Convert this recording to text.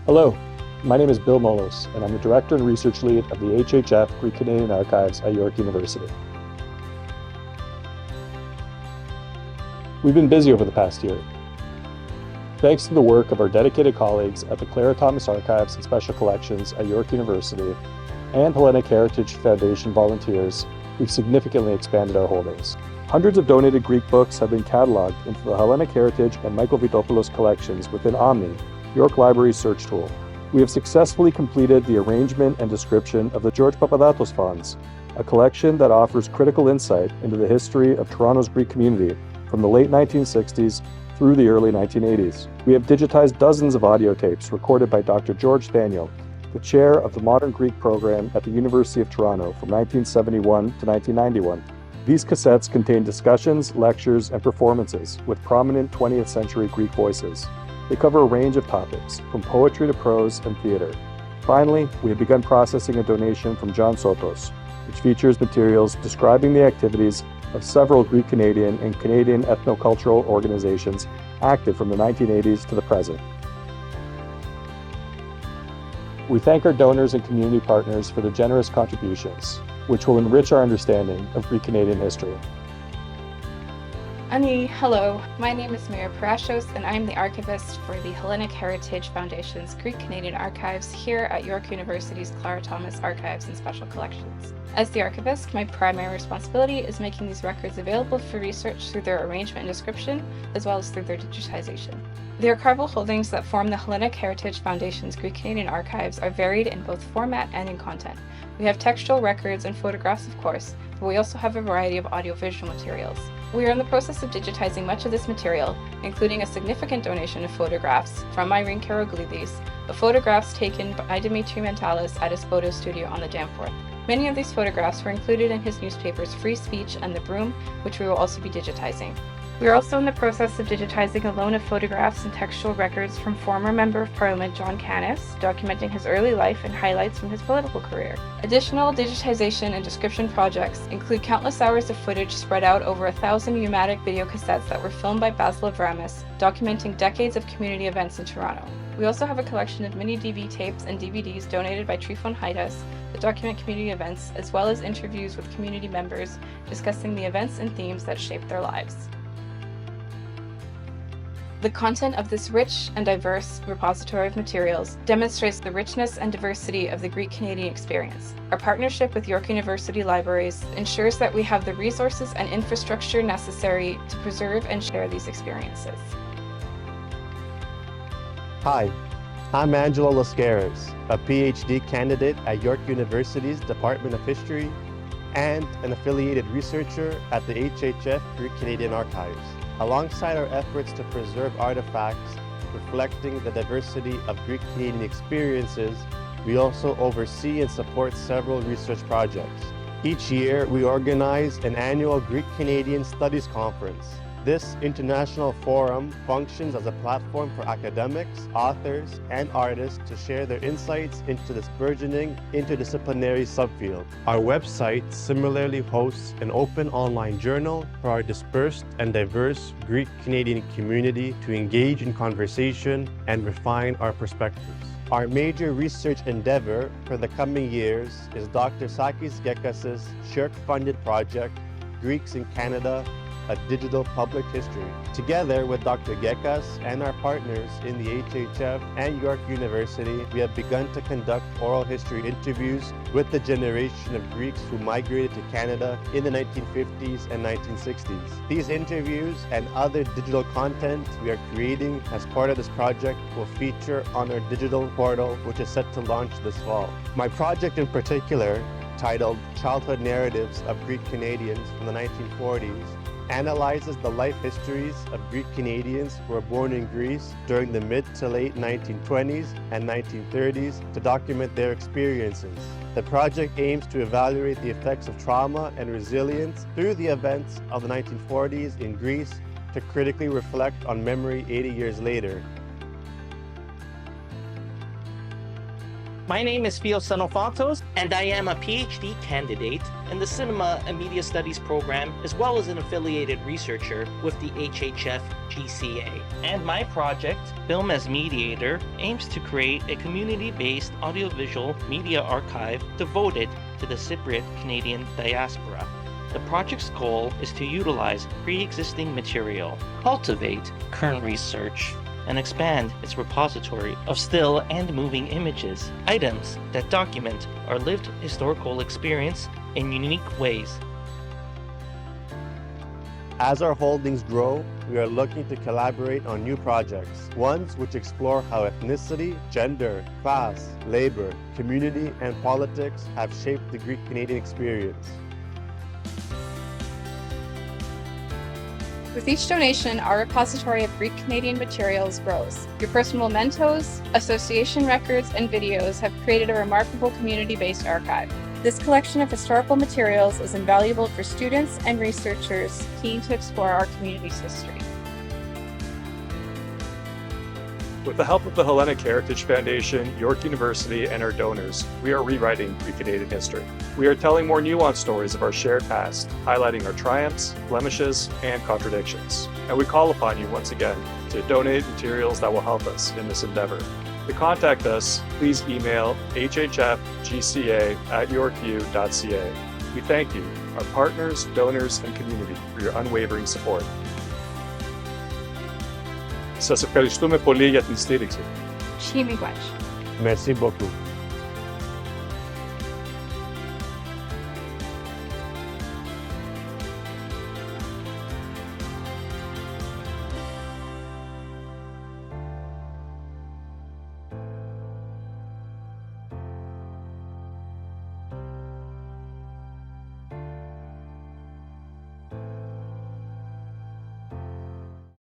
Hello, my name is Bill Molos, and I'm the Director and Research Lead of the HHF Greek Canadian Archives at York University. We've been busy over the past year. Thanks to the work of our dedicated colleagues at the Clara Thomas Archives and Special Collections at York University and Hellenic Heritage Foundation volunteers, we've significantly expanded our holdings. Hundreds of donated Greek books have been cataloged into the Hellenic Heritage and Michael Vitopoulos collections within Omni, York Library's search tool. We have successfully completed the arrangement and description of the George Papadatos Funds, a collection that offers critical insight into the history of Toronto's Greek community from the late 1960s through the early 1980s. We have digitized dozens of audio tapes recorded by Dr. George Daniel, the chair of the Modern Greek program at the University of Toronto from 1971 to 1991. These cassettes contain discussions, lectures, and performances with prominent 20th century Greek voices. They cover a range of topics, from poetry to prose and theater. Finally, we have begun processing a donation from John Sotos, which features materials describing the activities of several Greek Canadian and Canadian ethnocultural organizations active from the 1980s to the present. We thank our donors and community partners for their generous contributions, which will enrich our understanding of Greek Canadian history. Hello, my name is Paraschos and I'm the archivist for the Hellenic Heritage Foundation's Greek Canadian Archives here at York University's Clara Thomas Archives and Special Collections. As the archivist, my primary responsibility is making these records available for research through their arrangement and description, as well as through their digitization. The archival holdings that form the Hellenic Heritage Foundation's Greek Canadian Archives are varied in both format and in content. We have textual records and photographs, of course, but we also have a variety of audiovisual materials. We are in the process of digitizing much of this material, including a significant donation of photographs from Irene Karoglidis, of photographs taken by Dimitri Mentalis at his photo studio on the Danforth. Many of these photographs were included in his newspapers Free Speech and The Broom, which we will also be digitizing. We are also in the process of digitizing a loan of photographs and textual records from former Member of Parliament John Canis, documenting his early life and highlights from his political career. Additional digitization and description projects include countless hours of footage spread out over 1,000 pneumatic video cassettes that were filmed by Basil Avramis, documenting decades of community events in Toronto. We also have a collection of mini DV tapes and DVDs donated by Trifon Haidas that document community events, as well as interviews with community members discussing the events and themes that shaped their lives. The content of this rich and diverse repository of materials demonstrates the richness and diversity of the Greek Canadian experience. Our partnership with York University Libraries ensures that we have the resources and infrastructure necessary to preserve and share these experiences. Hi, I'm Angelo Laskaris, a PhD candidate at York University's Department of History and an affiliated researcher at the HHF Greek Canadian Archives. Alongside our efforts to preserve artifacts reflecting the diversity of Greek Canadian experiences, we also oversee and support several research projects. Each year, we organize an annual Greek Canadian Studies Conference. This international forum functions as a platform for academics, authors, and artists to share their insights into this burgeoning interdisciplinary subfield. Our website similarly hosts an open online journal for our dispersed and diverse Greek Canadian community to engage in conversation and refine our perspectives. Our major research endeavor for the coming years is Dr. Sakis Gekas's SHIRK-funded project, Greeks in Canada, a Digital Public History. Together with Dr. Gekas and our partners in the HHF and York University, we have begun to conduct oral history interviews with the generation of Greeks who migrated to Canada in the 1950s and 1960s. These interviews and other digital content we are creating as part of this project will feature on our digital portal, which is set to launch this fall. My project in particular, titled Childhood Narratives of Greek Canadians from the 1940s, analyzes the life histories of Greek Canadians who were born in Greece during the mid to late 1920s and 1930s to document their experiences. The project aims to evaluate the effects of trauma and resilience through the events of the 1940s in Greece to critically reflect on memory 80 years later. My name is Theo Xenophontos, and I am a PhD candidate in the Cinema and Media Studies program, as well as an affiliated researcher with the HHF GCA. And my project, Film as Mediator, aims to create a community-based audiovisual media archive devoted to the Cypriot Canadian diaspora. The project's goal is to utilize pre-existing material, cultivate current research, and expand its repository of still and moving images, items that document our lived historical experience in unique ways. As our holdings grow, we are looking to collaborate on new projects, ones which explore how ethnicity, gender, class, labor, community, and politics have shaped the Greek-Canadian experience. With each donation, our repository of Greek Canadian materials grows. Your personal mementos, association records, and videos have created a remarkable community-based archive. This collection of historical materials is invaluable for students and researchers keen to explore our community's history. With the help of the Hellenic Heritage Foundation, York University, and our donors, we are rewriting Greek-Canadian history. We are telling more nuanced stories of our shared past, highlighting our triumphs, blemishes, and contradictions. And we call upon you once again to donate materials that will help us in this endeavor. To contact us, please email hhfgca@yorku.ca. We thank you, our partners, donors, and community for your unwavering support. Σας ευχαριστούμε πολύ για την στήριξη. Chimiguach. Merci beaucoup.